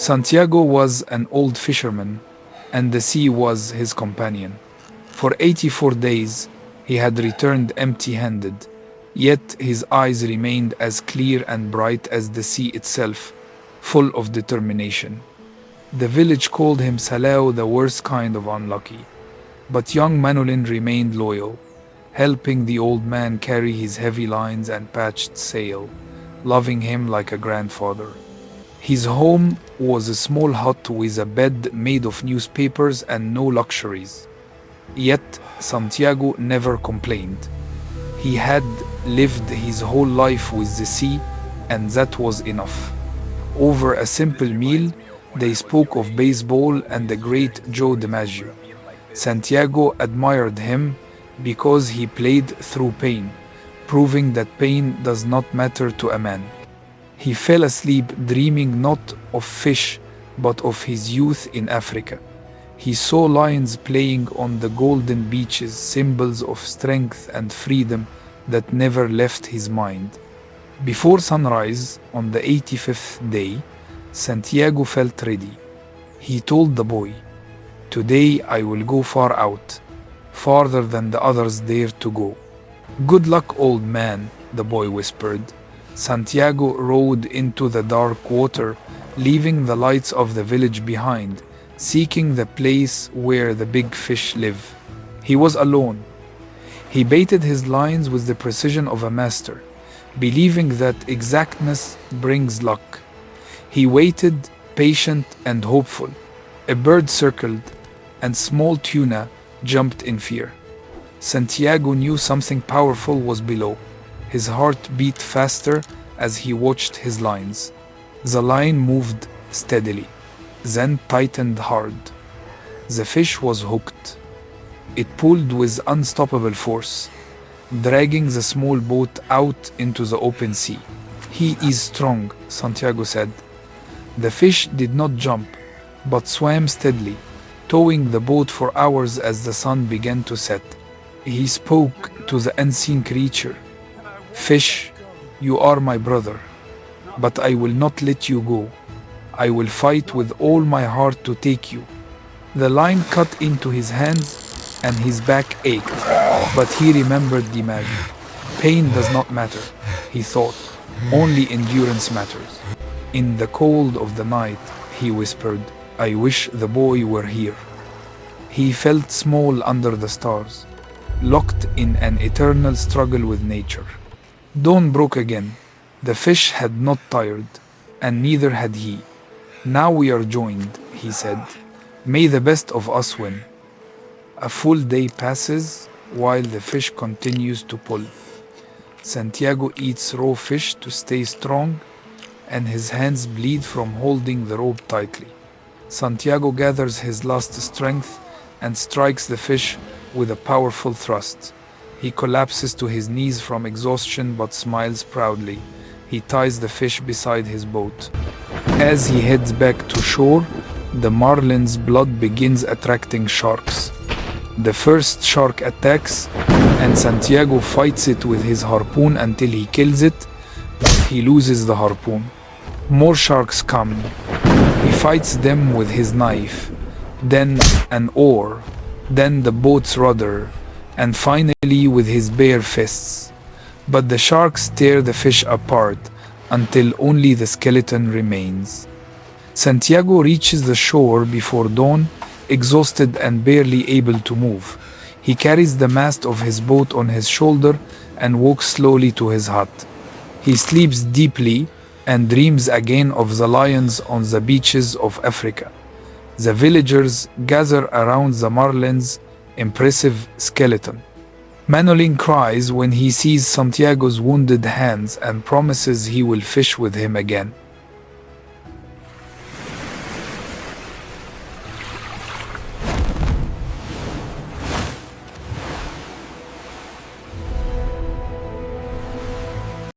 Santiago was an old fisherman, and the sea was his companion. For 84 days, he had returned empty-handed, yet his eyes remained as clear and bright as the sea itself, full of determination. The village called him Salao, the worst kind of unlucky. But young Manolin remained loyal, helping the old man carry his heavy lines and patched sail, loving him like a grandfather. His home was a small hut with a bed made of newspapers and no luxuries. Yet Santiago never complained. He had lived his whole life with the sea, and that was enough. Over a simple meal, they spoke of baseball and the great Joe DiMaggio. Santiago admired him because he played through pain, proving that pain does not matter to a man. He fell asleep dreaming not of fish, but of his youth in Africa. He saw lions playing on the golden beaches, symbols of strength and freedom that never left his mind. Before sunrise, on the 85th day, Santiago felt ready. He told the boy, "Today I will go far out, farther than the others dared to go." "Good luck, old man," the boy whispered. Santiago rode into the dark water, leaving the lights of the village behind, seeking the place where the big fish live. He was alone. He baited his lines with the precision of a master, believing that exactness brings luck. He waited, patient and hopeful. A bird circled, and small tuna jumped in fear. Santiago knew something powerful was below. His heart beat faster as he watched his lines. The line moved steadily, then tightened hard. The fish was hooked. It pulled with unstoppable force, dragging the small boat out into the open sea. "He is strong," Santiago said. The fish did not jump, but swam steadily, towing the boat for hours as the sun began to set. He spoke to the unseen creature. "Fish, you are my brother, but I will not let you go. I will fight with all my heart to take you." The line cut into his hands and his back ached, but he remembered DiMaggio. Pain does not matter, he thought. Only endurance matters. In the cold of the night, he whispered, "I wish the boy were here." He felt small under the stars, locked in an eternal struggle with nature. Dawn broke again. The fish had not tired, and neither had he. "Now we are joined," he said. "May the best of us win." A full day passes while the fish continues to pull. Santiago eats raw fish to stay strong, and his hands bleed from holding the rope tightly. Santiago gathers his last strength and strikes the fish with a powerful thrust. He collapses to his knees from exhaustion but smiles proudly. He ties the fish beside his boat. As he heads back to shore, the marlin's blood begins attracting sharks. The first shark attacks, and Santiago fights it with his harpoon until he kills it, but he loses the harpoon. More sharks come. He fights them with his knife, then an oar, then the boat's rudder, and finally with his bare fists. But the sharks tear the fish apart until only the skeleton remains. Santiago reaches the shore before dawn, exhausted and barely able to move. He carries the mast of his boat on his shoulder and walks slowly to his hut. He sleeps deeply and dreams again of the lions on the beaches of Africa. The villagers gather around the marlin's impressive skeleton. Manolin cries when he sees Santiago's wounded hands and promises he will fish with him again.